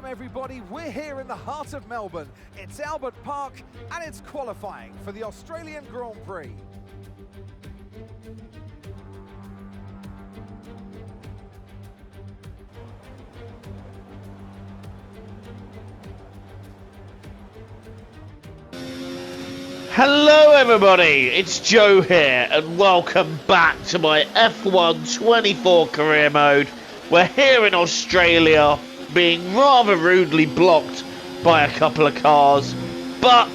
everybody. We're here in the heart of Melbourne. It's Albert Park and it's qualifying for the Australian Grand Prix. Hello everybody, it's Joe here and welcome back to my F1 24 career mode. We're here in Australia, being rather rudely blocked by a couple of cars, but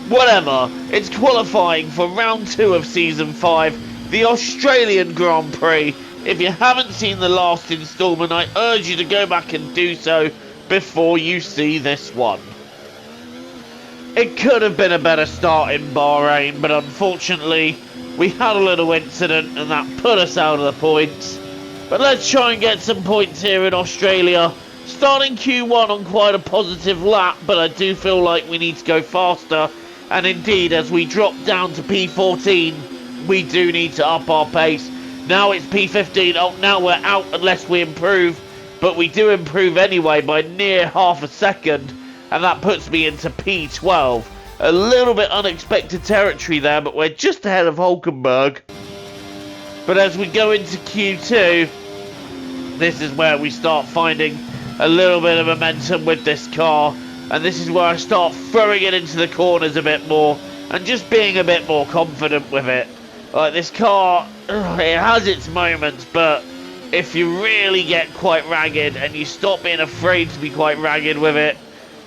whatever. It's qualifying for round 2 of season 5, the Australian Grand Prix. If you haven't seen the last instalment, I urge you to go back and do so before you see this one. It could have been a better start in Bahrain, but unfortunately we had a little incident and that put us out of the points. But let's try and get some points here in Australia. Starting Q1 on quite a positive lap, but I do feel like we need to go faster. And indeed, as we drop down to P14, we do need to up our pace. Now it's P15. Oh, now we're out unless we improve. But we do improve anyway by near half a second. And that puts me into P12. A little bit unexpected territory there, but we're just ahead of Hulkenberg. But as we go into Q2, this is where we start finding a little bit of momentum with this car. And this is where I start throwing it into the corners a bit more and just being a bit more confident with it. Like, this car, it has its moments, but if you really get quite ragged and you stop being afraid to be quite ragged with it,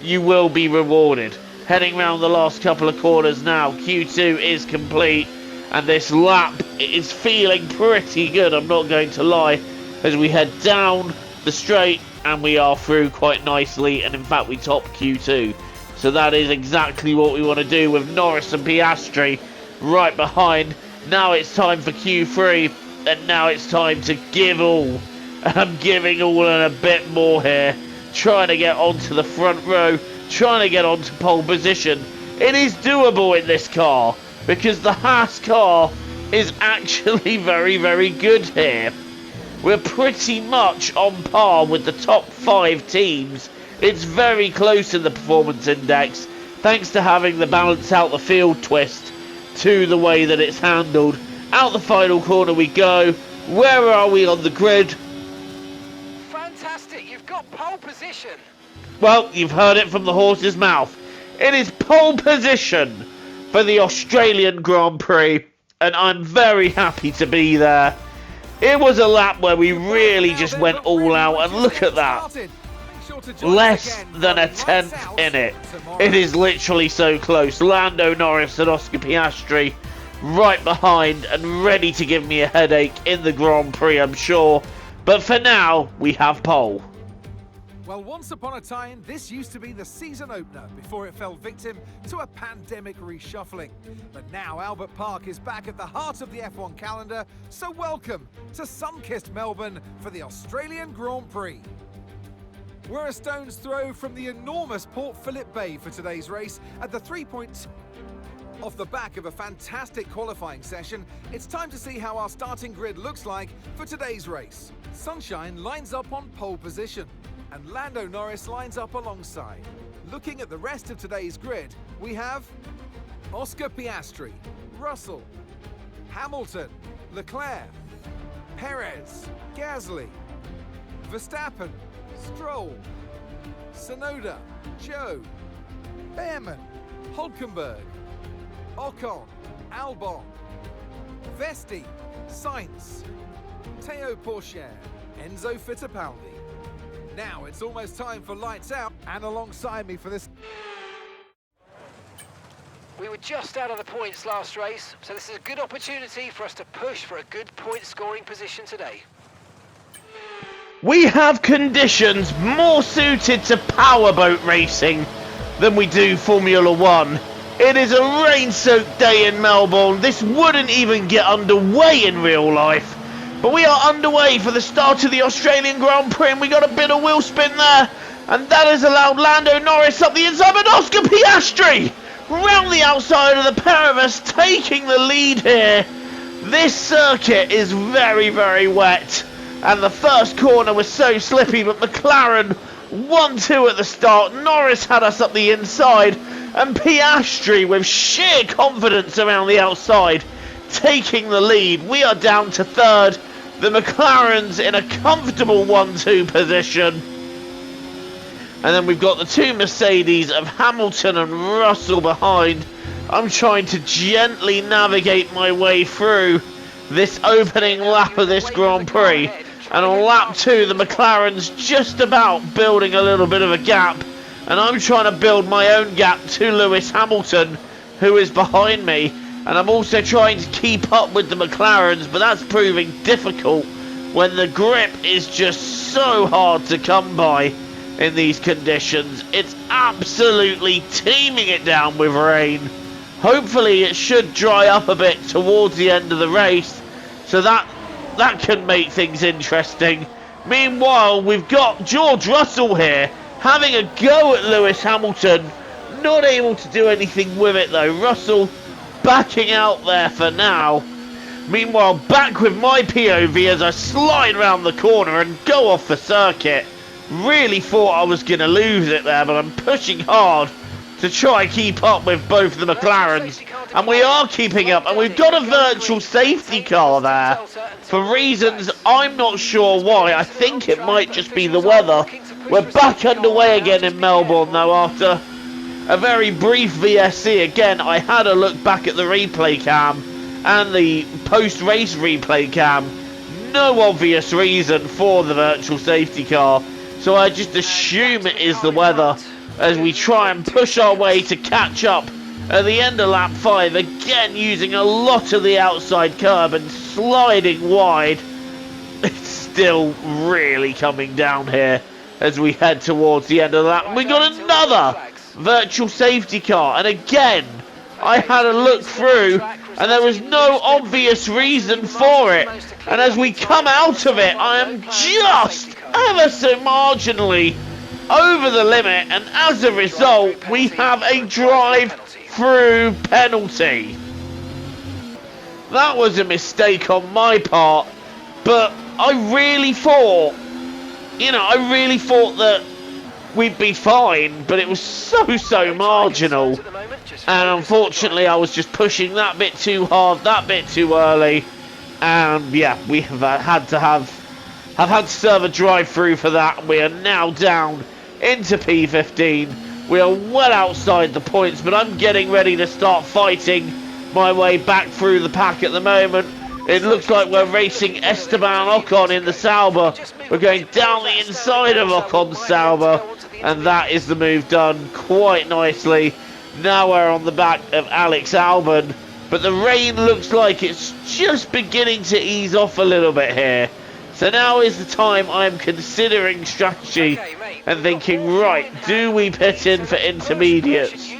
you will be rewarded. Heading round the last couple of corners now. Q2 is complete and this lap is feeling pretty good, I'm not going to lie, as we head down the straight and we are through quite nicely, and in fact we top Q2. So that is exactly what we want to do with Norris and Piastri right behind. Now it's time for Q3 and now it's time to give all. I'm giving all and a bit more here. Trying to get onto the front row, trying to get onto pole position. It is doable in this car because the Haas car is actually very, very good here. We're pretty much on par with the top 5 teams. It's very close in the performance index, thanks to having the balance out the field twist to the way that it's handled. Out the final corner we go. Where are we on the grid? You've got pole position. Well, you've heard it from the horse's mouth. It is pole position for the Australian Grand Prix, and I'm very happy to be there. It was a lap where we really just went all out, and look at that. Less than a tenth in it. It is literally so close. Lando Norris and Oscar Piastri right behind and ready to give me a headache in the Grand Prix, I'm sure. But for now, we have pole. Well, once upon a time, this used to be the season opener before it fell victim to a pandemic reshuffling. But now Albert Park is back at the heart of the F1 calendar, so welcome to sun-kissed Melbourne for the Australian Grand Prix. We're a stone's throw from the enormous Port Phillip Bay for today's race at the 3 points. Off the back of a fantastic qualifying session, it's time to see how our starting grid looks like for today's race. Sunshine lines up on pole position, and Lando Norris lines up alongside. Looking at the rest of today's grid, we have Oscar Piastri, Russell, Hamilton, Leclerc, Perez, Gasly, Verstappen, Stroll, Tsunoda, Joe, Behrman, Hulkenberg, Ocon, Albon, Vesti, Sainz, Teo Pourchaire, Enzo Fittipaldi. Now it's almost time for lights out, and alongside me for this... We were just out of the points last race, so this is a good opportunity for us to push for a good point scoring position today. We have conditions more suited to powerboat racing than we do Formula 1. It is a rain-soaked day in Melbourne. This wouldn't even get underway in real life. But we are underway for the start of the Australian Grand Prix, and we got a bit of wheel spin there. And that has allowed Lando Norris up the inside, but Oscar Piastri round the outside of the pair of us, taking the lead here. This circuit is very, very wet. And the first corner was so slippy, but McLaren 1-2 at the start. Norris had us up the inside, and Piastri with sheer confidence around the outside taking the lead. We are down to third. The McLaren's in a comfortable 1-2 position. And then we've got the two Mercedes of Hamilton and Russell behind. I'm trying to gently navigate my way through this opening lap of this Grand Prix. And on lap 2, the McLaren's just about building a little bit of a gap. And I'm trying to build my own gap to Lewis Hamilton, who is behind me. And I'm also trying to keep up with the McLaren's, but that's proving difficult when the grip is just so hard to come by in these conditions. It's absolutely teeming it down with rain. Hopefully it should dry up a bit towards the end of the race, so that can make things interesting. Meanwhile, we've got George Russell here having a go at Lewis Hamilton, not able to do anything with it though. Russell backing out there for now. Meanwhile, back with my POV as I slide around the corner and go off the circuit. Really thought I was going to lose it there, but I'm pushing hard to try and keep up with both the McLaren's, and we are keeping up, and we've got a virtual safety car there for reasons I'm not sure why. I think it might just be the weather. We're back underway again in Melbourne though after a very brief VSC. Again, I had a look back at the replay cam and the post-race replay cam. No obvious reason for the virtual safety car, so I just assume it is the weather as we try and push our way to catch up at the end of lap 5, again using a lot of the outside curb and sliding wide. It's still really coming down here as we head towards the end of the lap. We got another virtual safety car, and again I had a look through and there was no obvious reason for it, and as we come out of it I am just ever so marginally over the limit, and as a result we have a drive-through penalty. That was a mistake on my part, but I really thought that we'd be fine, but it was so marginal, and unfortunately I was just pushing that bit too hard, that bit too early, and yeah, we have had to serve a drive-through for that. We are now down into P15. We are well outside the points, but I'm getting ready to start fighting my way back through the pack at the moment. It looks like we're racing Esteban Ocon in the Sauber. We're going down the inside of Ocon's Sauber, and that is the move done quite nicely. Now we're on the back of Alex Albon, but the rain looks like it's just beginning to ease off a little bit here. So now is the time I'm considering strategy and thinking, right, do we pit in for intermediates?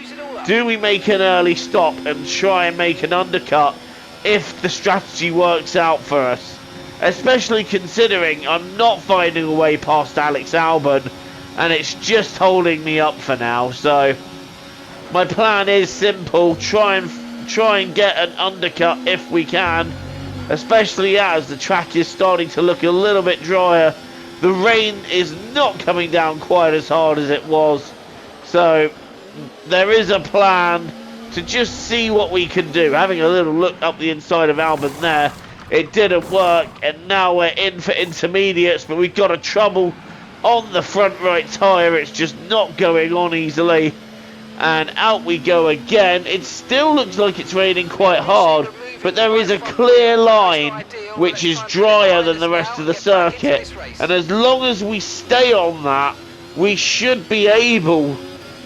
Do we make an early stop and try and make an undercut if the strategy works out for us? Especially considering I'm not finding a way past Alex Albon and it's just holding me up for now. So my plan is simple, try and get an undercut if we can, especially as the track is starting to look a little bit drier. The rain is not coming down quite as hard as it was, so there is a plan to just see what we can do. Having a little look up the inside of Albon there, it didn't work, and now we're in for intermediates, but we've got a trouble on the front right tyre. It's just not going on easily, and out we go again. It still looks like it's raining quite hard, but there is a clear line which is drier than the rest of the circuit, and as long as we stay on that, we should be able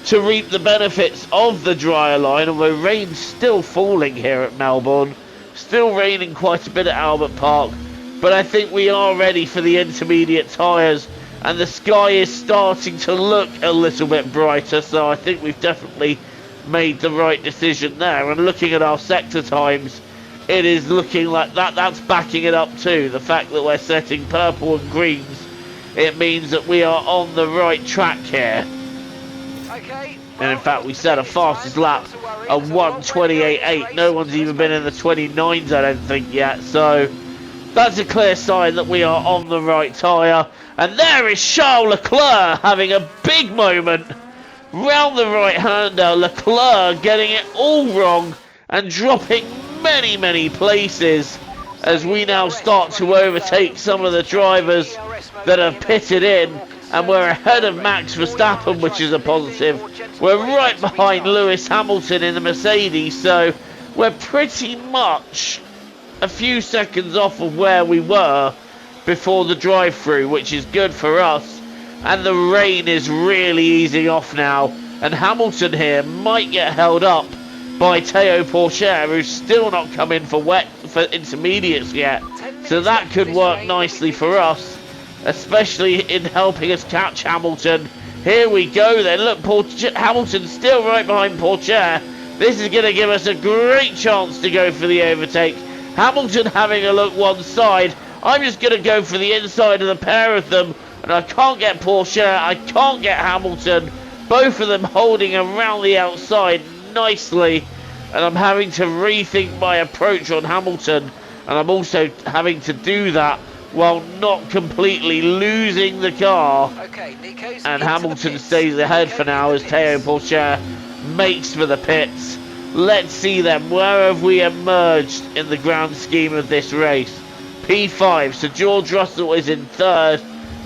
to reap the benefits of the drier line, although rain's still falling here at Melbourne. Still raining quite a bit at Albert Park, but I think we are ready for the intermediate tyres, and the sky is starting to look a little bit brighter, so I think we've definitely made the right decision there. And looking at our sector times, it is looking like that's backing it up too. The fact that we're setting purple and greens, it means that we are on the right track here. And in fact, we set a fastest lap of 1:28.8. No one's even been in the 29s, I don't think, yet. So That's a clear sign that we are on the right tyre. And there is Charles Leclerc having a big moment. Round the right-hander, Leclerc getting it all wrong and dropping many places as we now start to overtake some of the drivers that have pitted in. And we're ahead of Max Verstappen, which is a positive. We're right behind Lewis Hamilton in the Mercedes, so we're pretty much a few seconds off of where we were before the drive-through, which is good for us. And the rain is really easing off now, and Hamilton here might get held up by Théo Pourchaire, who's still not come in for intermediates yet, so that could work nicely for us, especially in helping us catch Hamilton. Here we go then. Look, Hamilton's still right behind Pourchaire. This is going to give us a great chance to go for the overtake. Hamilton having a look one side. I'm just going to go for the inside of the pair of them, and I can't get Pourchaire, I can't get Hamilton. Both of them holding around the outside nicely, and I'm having to rethink my approach on Hamilton, and I'm also having to do that while not completely losing the car. Okay, and Hamilton stays ahead for now as Théo Pourchaire makes for the pits. Let's see then, where have we emerged in the grand scheme of this race? P5, so George Russell is in third,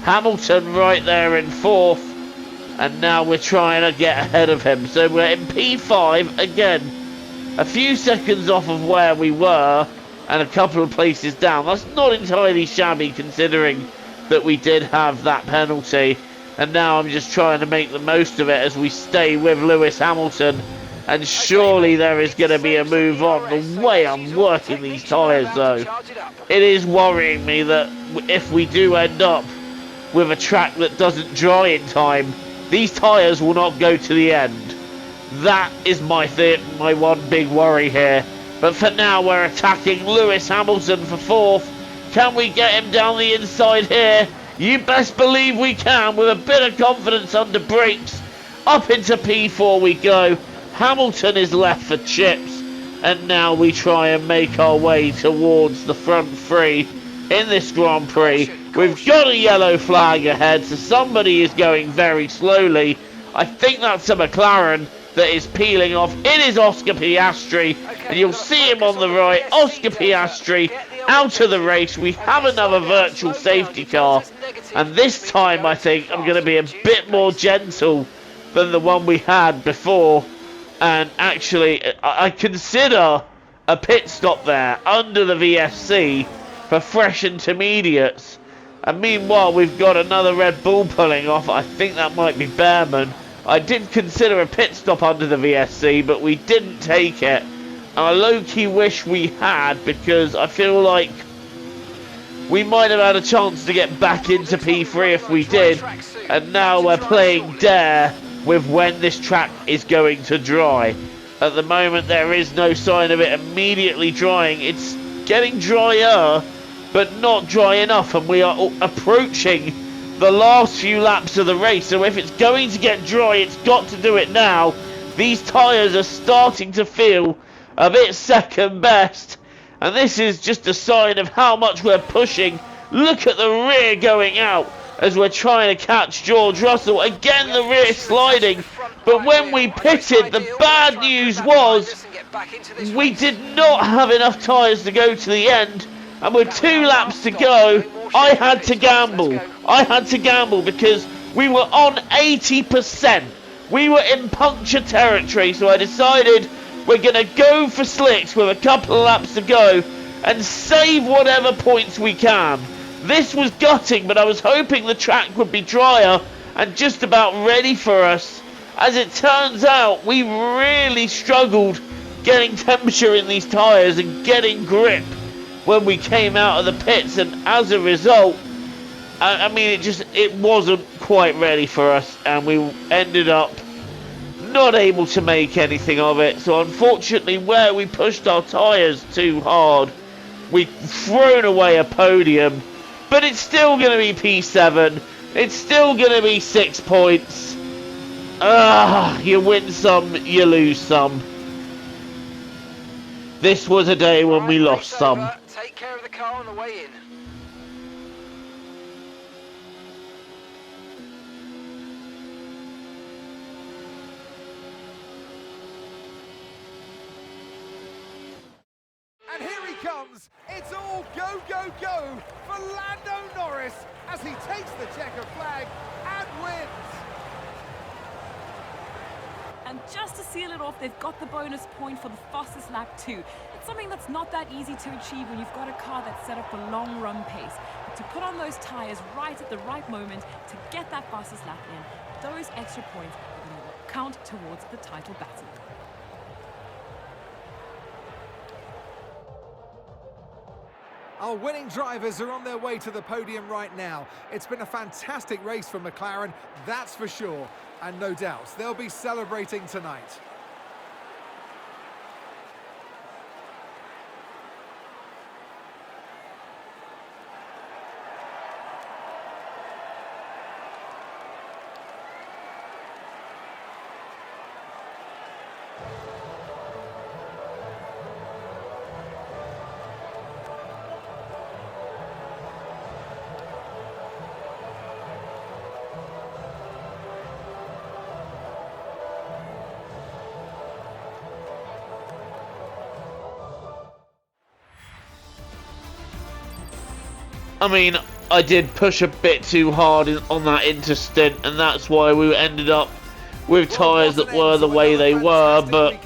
Hamilton right there in fourth, and now we're trying to get ahead of him. So we're in P5 again, a few seconds off of where we were, and a couple of places down. That's not entirely shabby considering that we did have that penalty, and now I'm just trying to make the most of it as we stay with Lewis Hamilton. And surely there is going to be a move on. The way I'm working these tyres though, it is worrying me that if we do end up with a track that doesn't dry in time, these tyres will not go to the end. That is my one big worry here. But for now we're attacking Lewis Hamilton for fourth. Can we get him down the inside here? You best believe we can, with a bit of confidence under brakes. Up into P4 we go. Hamilton is left for chips, and now we try and make our way towards the front three in this Grand Prix. We've got a yellow flag ahead, so somebody is going very slowly. I think that's a McLaren that is peeling off. It is Oscar Piastri, and you'll see him on the right. Oscar Piastri out of the race. We have another virtual safety car, and this time I think I'm going to be a bit more gentle than the one we had before. And actually, I consider a pit stop there under the VSC for fresh intermediates. And meanwhile, we've got another Red Bull pulling off. I think that might be Behrman. I did consider a pit stop under the VSC, but we didn't take it. I low-key wish we had, because I feel like we might have had a chance to get back into P3 if we did. And now we're playing dare with when this track is going to dry. At the moment there is no sign of it immediately drying. It's getting drier, but not dry enough, and we are approaching the last few laps of the race. So if it's going to get dry, it's got to do it now. These tyres are starting to feel a bit second best, and this is just a sign of how much we're pushing. Look at the rear going out as we're trying to catch George Russell. Again, the rear sliding. But when we pitted, the bad news was we did not have enough tyres to go to the end. And with 2 laps to go, I had to gamble. I had to gamble because we were on 80%. We were in puncture territory. So I decided we're going to go for slicks with a couple of laps to go and save whatever points we can. This was gutting, but I was hoping the track would be drier and just about ready for us. As it turns out, we really struggled getting temperature in these tyres and getting grip when we came out of the pits, and as a result, I mean, it wasn't quite ready for us, and we ended up not able to make anything of it. So unfortunately, where we pushed our tyres too hard, we've thrown away a podium. But it's still going to be P7. It's still going to be 6 points. You win some, you lose some. This was a day when we lost some. Take care of the car on the way way in. And here he comes. It's all go, go, go for Lando Norris as he takes the checker flag and wins. And just to seal it off, they've got the bonus point for the fastest lap too. It's something that's not that easy to achieve when you've got a car that's set up for long run pace. But to put on those tyres right at the right moment to get that fastest lap in, those extra points are going to count towards the title battle. Our winning drivers are on their way to the podium right now. It's been a fantastic race for McLaren, that's for sure. And no doubt, they'll be celebrating tonight. I mean, I did push a bit too hard on that interstint, and that's why we ended up with tyres that were the way they were, but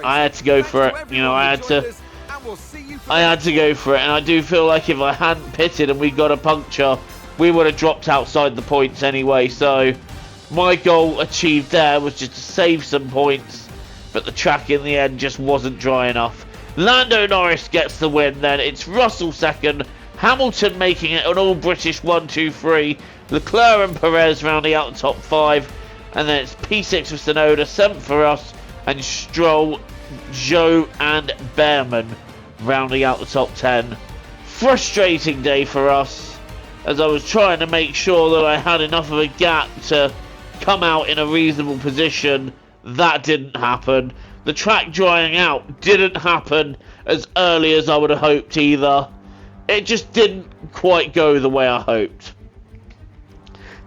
I had to go for it. You know, I had to go for it, and I do feel like if I hadn't pitted and we got a puncture, we would have dropped outside the points anyway. So my goal achieved there was just to save some points, but the track in the end just wasn't dry enough. Lando Norris gets the win then. It's Russell second, Hamilton making it an all-British 1, 2, 3, Leclerc and Perez rounding out the top 5, and then it's P6 for Tsunoda, 7th for us, and Stroll, Zhou and Behrman rounding out the top 10. Frustrating day for us, as I was trying to make sure that I had enough of a gap to come out in a reasonable position. That didn't happen. The track drying out didn't happen as early as I would have hoped either. It just didn't quite go the way I hoped.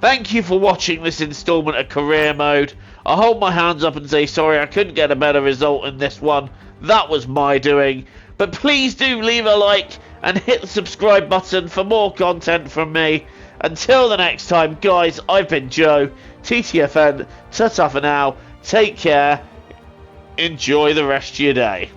Thank you for watching this installment of Career Mode. I hold my hands up and say sorry I couldn't get a better result in this one. That was my doing. But please do leave a like and hit the subscribe button for more content from me. Until the next time, guys, I've been Joe, TTFN, ta-ta for now. Take care. Enjoy the rest of your day.